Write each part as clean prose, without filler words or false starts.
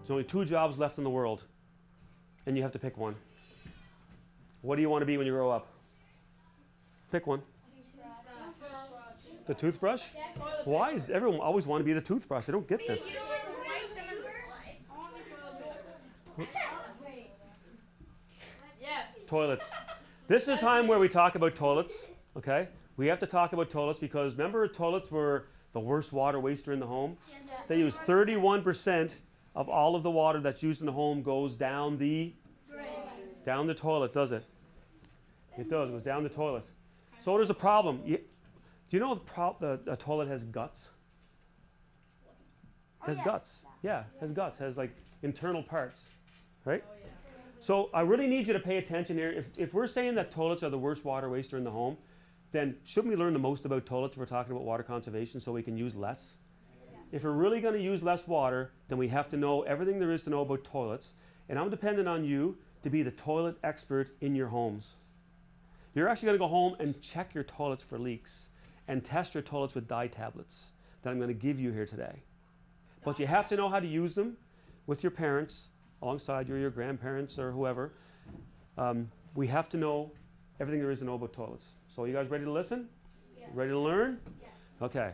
There's only 2 jobs left in the world, and you have to pick one. What do you want to be when you grow up? Pick one. The toothbrush? Why does everyone always want to be the toothbrush? I don't get this. Yes. Toilets. This is a time where we talk about toilets, okay? We have to talk about toilets because remember toilets were the worst water waster in the home? They use 31% of all of the water that's used in the home goes down the toilet, does it? It does. It goes down the toilet. So there's a problem. Do you know the toilet has guts? Has guts. Yeah, has guts. Has like internal parts, right? Oh, yeah. So I really need you to pay attention here. If we're saying that toilets are the worst water waster in the home, then shouldn't we learn the most about toilets if we're talking about water conservation so we can use less? If we're really going to use less water, then we have to know everything there is to know about toilets. And I'm dependent on you to be the toilet expert in your homes. You're actually going to go home and check your toilets for leaks and test your toilets with dye tablets that I'm going to give you here today. But you have to know how to use them with your parents, alongside your grandparents or whoever. We have to know everything there is to know about toilets. So you guys ready to listen? Yeah. Ready to learn? Yes. Okay.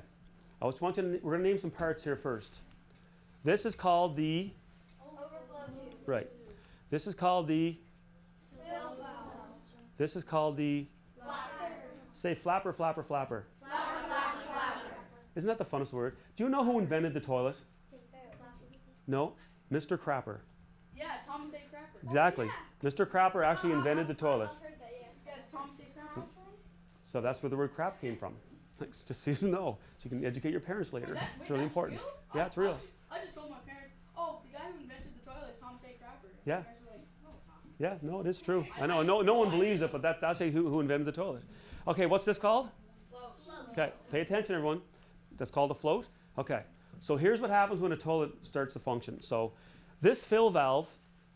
I just want you to, we're going to name some parts here first. This is called the, Overflow tube. right. This is called the, Fill valve. this is called the, Flapper. say flapper, flapper, flapper. Flapper, flapper, flapper. Isn't that the funnest word? Do you know who invented the toilet? No? Mr. Crapper. Yeah, Thomas A. Crapper. Exactly. Mr. Crapper actually invented the toilet. I've heard that, yeah. Yeah, it's Thomas A. Crapper. So that's where the word crap came from. Thanks, just so you know. So you can educate your parents later. Wait, It's really that's important. real? Yeah, it's real. I just told my parents, oh, the guy who invented the toilet is Thomas A. Crapper. Yeah. My parents were like, no, it's not. Yeah, no, it is true. I know, no one believes it, but that's actually who invented the toilet. Okay, what's this called? Float. Okay, pay attention, everyone. That's called a float. Okay, so here's what happens when a toilet starts to function. So this fill valve,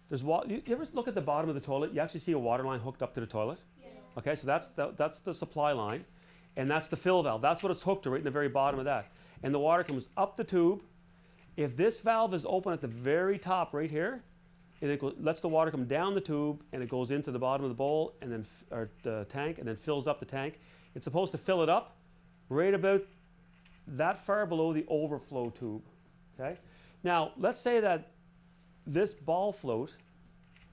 you ever look at the bottom of the toilet? You actually see a water line hooked up to the toilet. Yeah. Okay, so that's the supply line, and that's the fill valve. That's what it's hooked to, right in the very bottom of that. And the water comes up the tube. If this valve is open at the very top right here, and it lets the water come down the tube, and it goes into the bottom of the bowl, and then or the tank, and then fills up the tank. It's supposed to fill it up right about that far below the overflow tube. Okay. Now let's say that this ball float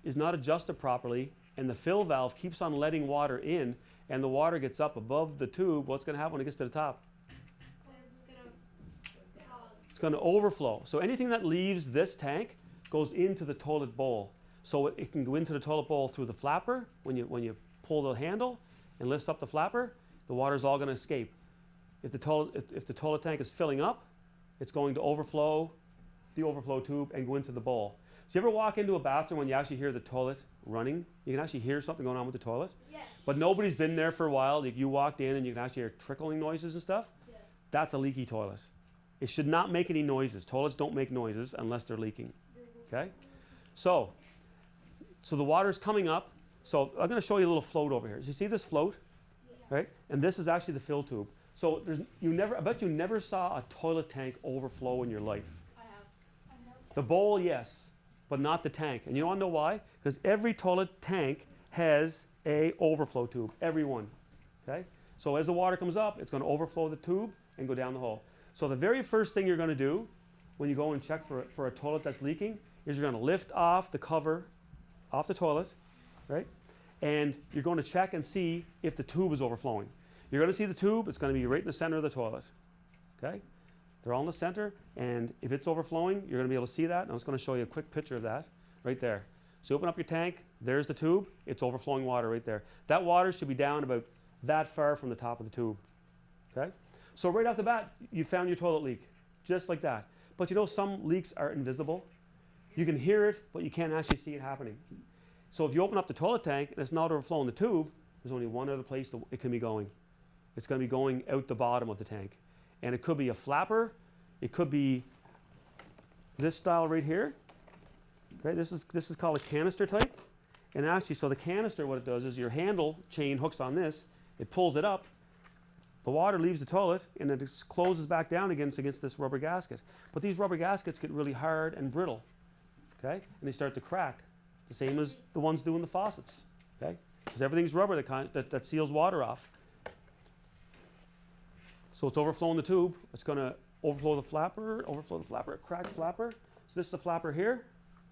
is not adjusted properly, and the fill valve keeps on letting water in, and the water gets up above the tube. What's going to happen when it gets to the top? It's going to overflow. So anything that leaves this tank goes into the toilet bowl. So it can go into the toilet bowl through the flapper. When you pull the handle and lifts up the flapper, the water's all going to escape. If the toilet tank is filling up, it's going to overflow the overflow tube and go into the bowl. So you ever walk into a bathroom when you actually hear the toilet running? You can actually hear something going on with the toilet. Yes. But nobody's been there for a while. You walked in and you can actually hear trickling noises and stuff. Yeah. That's a leaky toilet. It should not make any noises. Toilets don't make noises unless they're leaking. Okay? So the water's coming up. So I'm going to show you a little float over here. So you see this float? Yeah. Right? And this is actually the fill tube. So I bet you never saw a toilet tank overflow in your life. I have. The bowl, yes, but not the tank. And you want to know why? Because every toilet tank has a overflow tube. Every one. Okay? So as the water comes up, it's going to overflow the tube and go down the hole. So the very first thing you're going to do when you go and check for a toilet that's leaking is you're going to lift off the cover off the toilet, right? And you're going to check and see if the tube is overflowing. You're going to see the tube. It's going to be right in the center of the toilet. Okay? They're all in the center, and if it's overflowing, you're going to be able to see that. And I'm just going to show you a quick picture of that right there. So you open up your tank. There's the tube. It's overflowing water right there. That water should be down about that far from the top of the tube. Okay? So right off the bat, you found your toilet leak, just like that. But you know some leaks are invisible. You can hear it, but you can't actually see it happening. So if you open up the toilet tank and it's not overflowing the tube, there's only one other place it can be going. It's going to be going out the bottom of the tank. And it could be a flapper. It could be this style right here. Okay, this is called a canister type. And actually, so the canister, what it does is your handle chain hooks on this. It pulls it up. The water leaves the toilet, and it closes back down against this rubber gasket. But these rubber gaskets get really hard and brittle. okay? And they start to crack, the same as the ones doing the faucets, okay? Because everything's rubber that seals water off. So it's overflowing the tube. It's going to overflow the flapper, crack flapper. So this is the flapper here,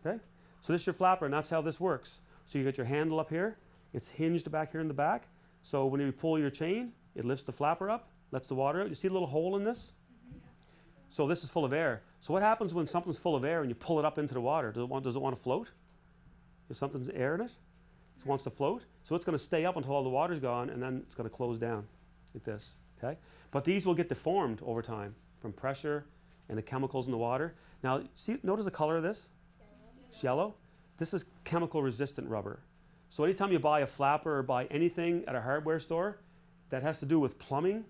okay? So this is your flapper, and that's how this works. So you got your handle up here. It's hinged back here in the back. So when you pull your chain, it lifts the flapper up, lets the water out. You see the little hole in this? So this is full of air. So what happens when something's full of air and you pull it up into the water? Does it want to float? If something's air in it, it wants to float. So it's going to stay up until all the water's gone, and then it's going to close down like this, okay? But these will get deformed over time from pressure and the chemicals in the water. Now, notice the color of this? It's yellow. This is chemical resistant rubber. So anytime you buy a flapper or buy anything at a hardware store that has to do with plumbing,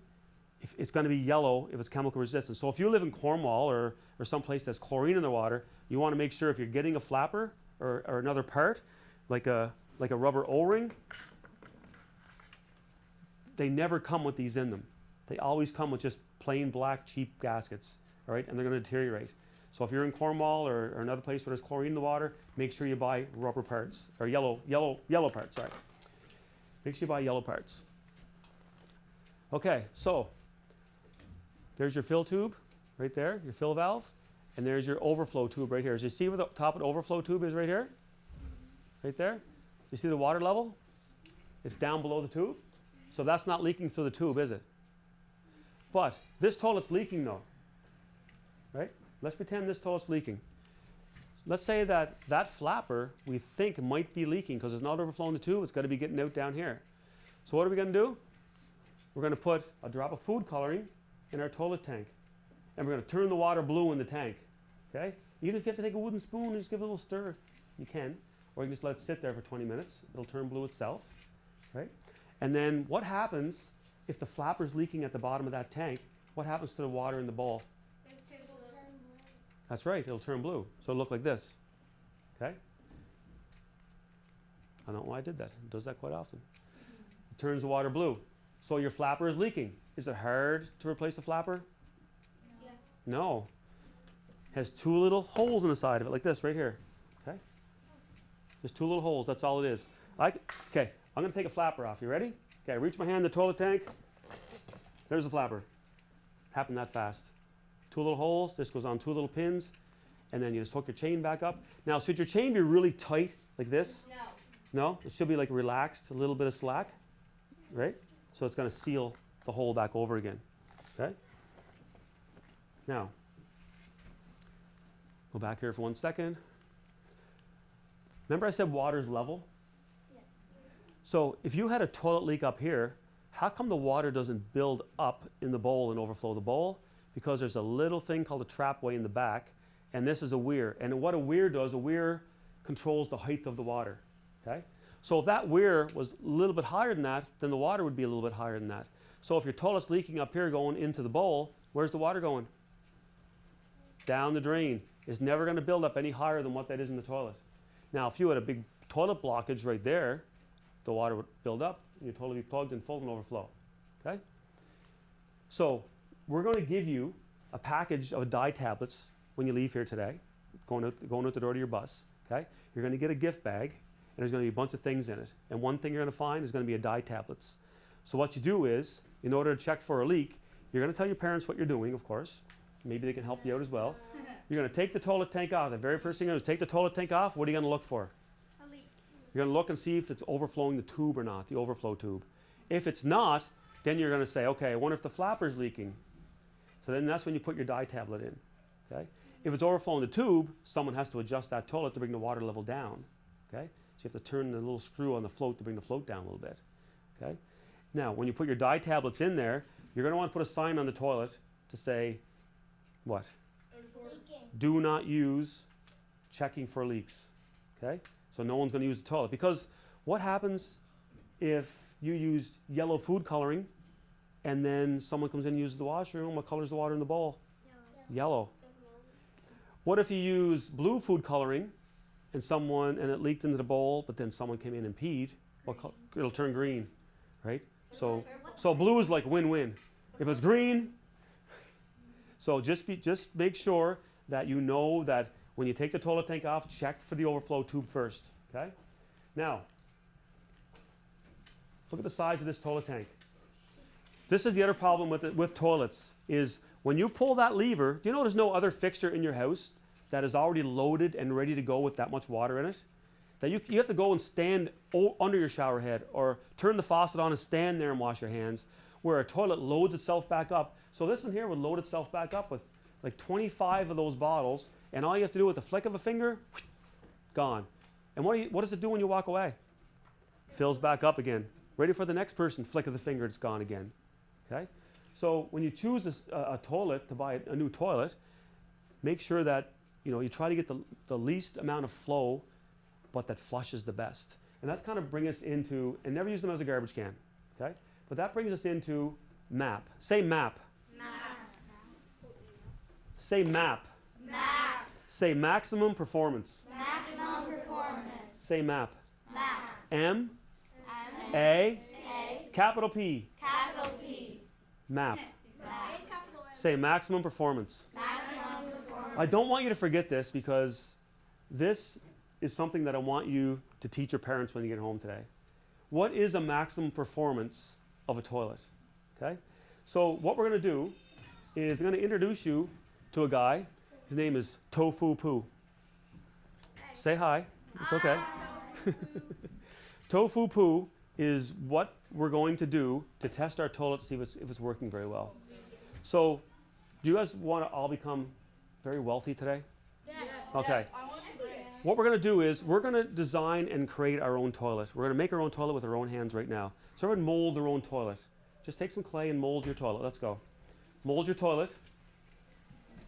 it's going to be yellow if it's chemical resistant. So if you live in Cornwall or someplace that's chlorine in the water, you want to make sure if you're getting a flapper or another part, like a rubber O-ring, they never come with these in them. They always come with just plain black cheap gaskets, all right? And they're going to deteriorate. So if you're in Cornwall or another place where there's chlorine in the water, make sure you buy rubber parts, or yellow parts, sorry. Make sure you buy yellow parts. Okay, so there's your fill tube right there, your fill valve, and there's your overflow tube right here. As you see where the top of the overflow tube is right here? Right there? You see the water level? It's down below the tube. So that's not leaking through the tube, is it? But this toilet's leaking though, right? Let's pretend this toilet's leaking. Let's say that flapper we think might be leaking because it's not overflowing the tube, it's got to be getting out down here. So what are we going to do? We're going to put a drop of food coloring in our toilet tank. And we're going to turn the water blue in the tank, okay? Even if you have to take a wooden spoon and just give it a little stir, you can. Or you can just let it sit there for 20 minutes. It'll turn blue itself, right? And then what happens if the flapper's leaking at the bottom of that tank? What happens to the water in the bowl? That's right, it'll turn blue. So it'll look like this, okay? I don't know why I did that. It does that quite often. It turns the water blue. So your flapper is leaking. Is it hard to replace the flapper? Yeah. No. It has two little holes in the side of it, like this right here, okay? Just two little holes, that's all it is. Okay, I'm gonna take a flapper off. You ready? Okay, reach my hand in the toilet tank. There's the flapper. Happened that fast. Two little holes, this goes on two little pins, and then you just hook your chain back up. Now, should your chain be really tight, like this? No. No? It should be like relaxed, a little bit of slack, right? So it's gonna seal the hole back over again, okay? Now, go back here for 1 second. Remember I said water's level? Yes. So if you had a toilet leak up here, how come the water doesn't build up in the bowl and overflow the bowl? Because there's a little thing called a trapway in the back, and this is a weir. And what a weir does, a weir controls the height of the water, okay? So if that weir was a little bit higher than that, then the water would be a little bit higher than that. So if your toilet's leaking up here going into the bowl, where's the water going? Down the drain. It's never going to build up any higher than what that is in the toilet. Now, if you had a big toilet blockage right there, the water would build up, and your toilet would be plugged and full and overflow, okay? So we're going to give you a package of dye tablets when you leave here today, going out the door to your bus, okay? You're going to get a gift bag, and there's going to be a bunch of things in it. And one thing you're going to find is going to be a dye tablets. So what you do is, in order to check for a leak, you're going to tell your parents what you're doing, of course. Maybe they can help you out as well. You're going to take the toilet tank off. The very first thing you're going to do is take the toilet tank off. What are you going to look for? A leak. You're going to look and see if it's overflowing the tube or not, the overflow tube. If it's not, then you're going to say, okay, I wonder if the flapper's leaking. So then that's when you put your dye tablet in, okay? If it's overflowing the tube, someone has to adjust that toilet to bring the water level down, okay? So you have to turn the little screw on the float to bring the float down a little bit, okay? Now, when you put your dye tablets in there, you're going to want to put a sign on the toilet to say, what? Leaking. Do not use checking for leaks, okay? So no one's going to use the toilet. Because what happens if you used yellow food coloring and then someone comes in and uses the washroom? What color is the water in the bowl? Yellow. What if you use blue food coloring and it leaked into the bowl, but then someone came in and peed? It'll turn green, right? So blue is like win-win. If it's green, so just make sure that you know that when you take the toilet tank off, check for the overflow tube first, okay? Now, look at the size of this toilet tank. This is the other problem with toilets, is when you pull that lever, do you know there's no other fixture in your house that is already loaded and ready to go with that much water in it? That you have to go and stand under your shower head or turn the faucet on and stand there and wash your hands, where a toilet loads itself back up. So this one here would load itself back up with like 25 of those bottles, and all you have to do with the flick of a finger, gone. And what does it do when you walk away? Fills back up again. Ready for the next person, flick of the finger, it's gone again. Okay? So when you choose a toilet, to buy a new toilet, make sure that you try to get the least amount of flow, but that flushes the best. And that's kind of bring us into, and never use them as a garbage can. Okay? But that brings us into MAP. Say MAP. Say MAP. Map. Say maximum performance. Maximum performance. Say MAP. Map. M M. A A. capital P. Capital P. MAP. Map. Say maximum performance. Maximum performance. I don't want you to forget this, because this is something that I want you to teach your parents when you get home today. What is a maximum performance of a toilet? Okay? So what we're going to do is I'm going to introduce you to a guy. His name is Tofu Poo. Say hi. It's okay. Tofu Poo is what we're going to do to test our toilet to see if it's working very well. So, do you guys want to all become very wealthy today? Yes. Okay. I want to pray. What we're going to do is we're going to design and create our own toilet. We're going to make our own toilet with our own hands right now. So everyone mold their own toilet. Just take some clay and mold your toilet. Let's go. Mold your toilet.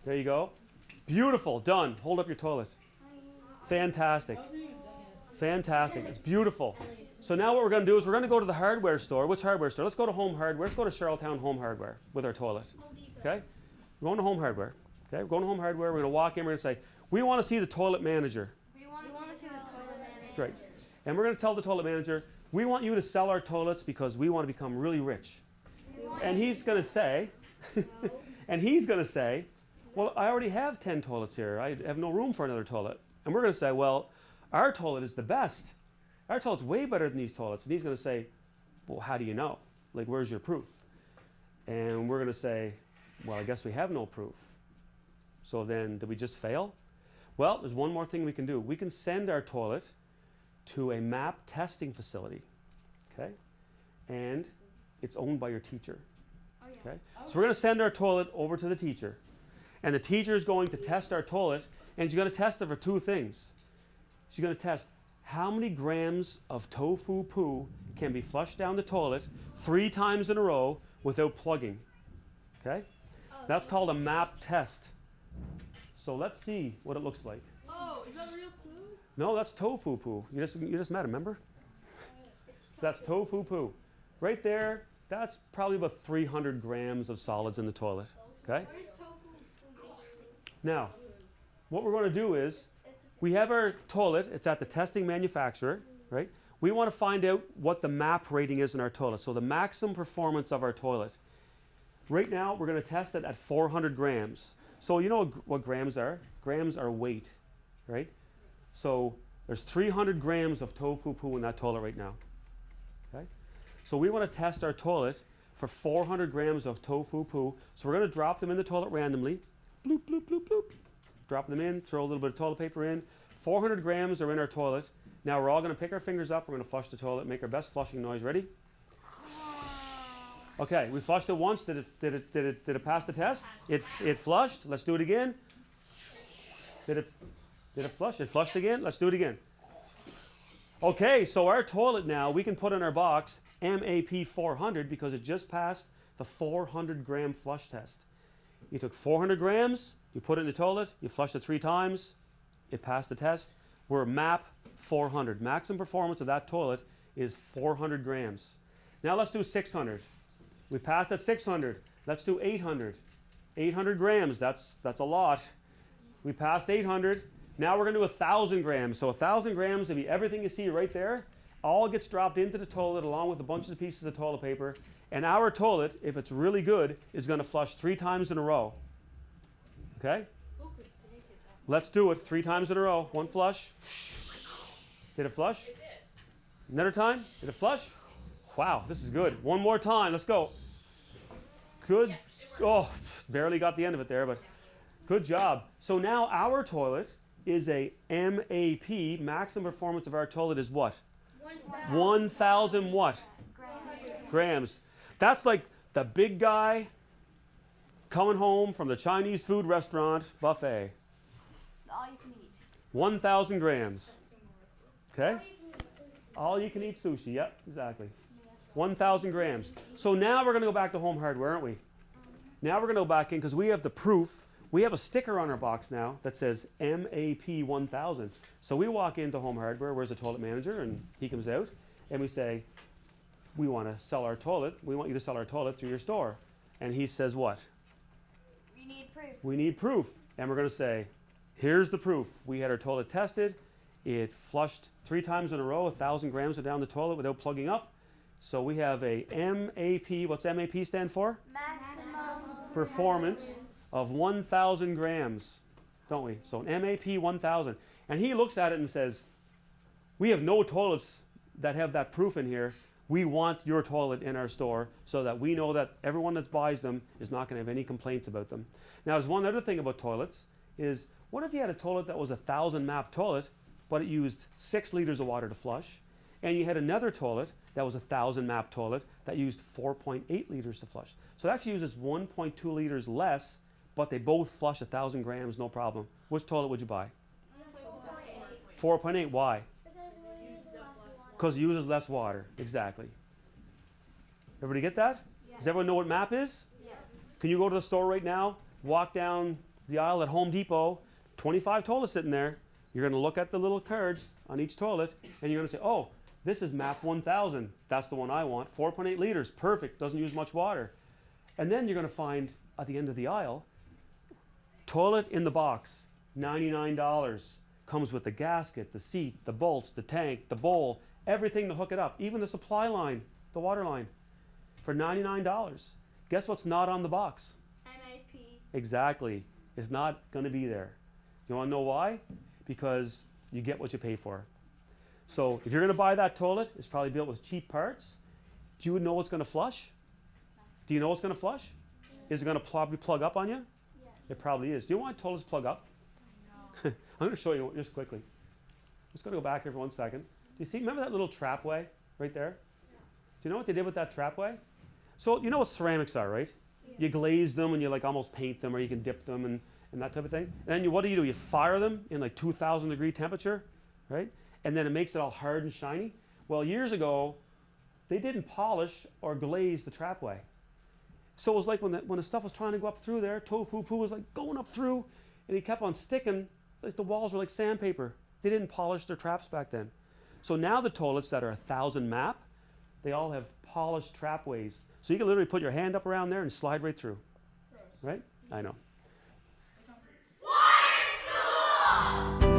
There you go. Beautiful. Done. Hold up your toilet. Fantastic. I wasn't even done yet. Fantastic. It's beautiful. So now what we're going to do is we're going to go to the hardware store. Which hardware store? Let's go to Home Hardware. Let's go to Charlottetown Home Hardware with our toilet. Okay? We're going to Home Hardware. Okay? We're going to Home Hardware. We're going to walk in. We're going to say, we want to see the toilet manager. We want to see the toilet manager. Great. And we're going to tell the toilet manager, we want you to sell our toilets because we want to become really rich. And he's going to say, well, I already have 10 toilets here. I have no room for another toilet. And we're going to say, well, our toilet is the best. Our toilet's way better than these toilets. And he's going to say, well, how do you know? Like, where's your proof? And we're going to say, well, I guess we have no proof. So then, did we just fail? Well, there's one more thing we can do. We can send our toilet to a MAP testing facility, okay? And it's owned by your teacher, okay? So we're going to send our toilet over to the teacher. And the teacher is going to test our toilet, and she's going to test it for two things. She's going to test how many grams of tofu poo can be flushed down the toilet 3 times in a row without plugging, okay? So that's called a MAP test. So let's see what it looks like. Oh, is that real poo? No, that's tofu poo. You just met him, remember? So that's tofu poo. Right there, that's probably about 300 grams of solids in the toilet, okay? What is tofu? Now, what we're going to do is, we have our toilet, it's at the testing manufacturer, right? We want to find out what the MAP rating is in our toilet, so the maximum performance of our toilet. Right now, we're going to test it at 400 grams. So you know what grams are? Grams are weight, right? So there's 300 grams of tofu poo in that toilet right now, okay? So we want to test our toilet for 400 grams of tofu poo. So we're going to drop them in the toilet randomly. Bloop, bloop, bloop, bloop. Drop them in, throw a little bit of toilet paper in. 400 grams are in our toilet. Now we're all going to pick our fingers up. We're going to flush the toilet, make our best flushing noise. Ready? Okay, we flushed it once. Did it pass the test? It flushed. Let's do it again. Did it flush? It flushed again. Let's do it again. Okay, so our toilet now, we can put in our box MAP 400 because it just passed the 400 gram flush test. You took 400 grams, you put it in the toilet, you flushed it 3 times, it passed the test. We're MAP 400. Maximum performance of that toilet is 400 grams. Now let's do 600. We passed at 600. Let's do 800. 800 grams, that's a lot. We passed 800. Now we're going to do 1,000 grams. So 1,000 grams would be everything you see right there. All gets dropped into the toilet along with a bunch of pieces of toilet paper. And our toilet, if it's really good, is going to flush 3 times in a row. Okay? Let's do it 3 times in a row. One flush. Did it flush? Another time. Did it flush? Wow, this is good. One more time. Let's go. Good. Oh, barely got the end of it there, but good job. So now our toilet is a MAP. Maximum performance of our toilet is what? 1,000 what? Grams. That's like the big guy coming home from the Chinese food restaurant buffet. All you can eat. 1,000 grams. Okay? All you can eat sushi. Yep, exactly. 1,000 grams. So now we're going to go back to Home Hardware, aren't we? Now we're going to go back in because we have the proof. We have a sticker on our box now that says MAP 1000. So we walk into Home Hardware, where's the toilet manager, and he comes out, and we say, we want to sell our toilet. We want you to sell our toilet through your store. And he says what? We need proof. We need proof. And we're going to say, here's the proof. We had our toilet tested. It flushed 3 times in a row, 1,000 grams went down the toilet without plugging up. So we have a MAP. What's MAP stand for? Maximum Performance of 1,000 grams, don't we? So an MAP 1,000. And he looks at it and says, we have no toilets that have that proof in here. We want your toilet in our store so that we know that everyone that buys them is not going to have any complaints about them. Now, there's one other thing about toilets is, what if you had a toilet that was a 1,000 MAP toilet, but it used 6 liters of water to flush, and you had another toilet that was a 1,000 MAP toilet that used 4.8 liters to flush. So it actually uses 1.2 liters less, but they both flush 1,000 grams, no problem. Which toilet would you buy? 4.8. Why? Because it uses less water. Exactly. Everybody get that? Does everyone know what MAP is? Yes. Can you go to the store right now, walk down the aisle at Home Depot, 25 toilets sitting there. You're going to look at the little cards on each toilet, and you're going to say, oh, this is MAP 1000. That's the one I want. 4.8 liters. Perfect. Doesn't use much water. And then you're going to find at the end of the aisle, toilet in the box, $99. Comes with the gasket, the seat, the bolts, the tank, the bowl, everything to hook it up. Even the supply line, the water line, for $99. Guess what's not on the box? MAP. Exactly. It's not going to be there. You want to know why? Because you get what you pay for. So if you're going to buy that toilet, it's probably built with cheap parts. Do you know what's going to flush? Do you know what's going to flush? Is it going to probably plug up on you? Yes. It probably is. Do you know why toilets plug up? I'm going to show you just quickly. Just going to go back here for 1 second. Do you see? Remember that little trapway right there? Do you know what they did with that trapway? So you know what ceramics are, right? You glaze them and you like almost paint them, or you can dip them and that type of thing. And then what do? You fire them in like 2,000 degree temperature, right? And then it makes it all hard and shiny. Well, years ago, they didn't polish or glaze the trapway. So it was like when the stuff was trying to go up through there, tofu poo was like going up through, and he kept on sticking. Like the walls were like sandpaper. They didn't polish their traps back then. So now the toilets that are 1,000 MAP, they all have polished trapways. So you can literally put your hand up around there and slide right through. Right? I know. Water school!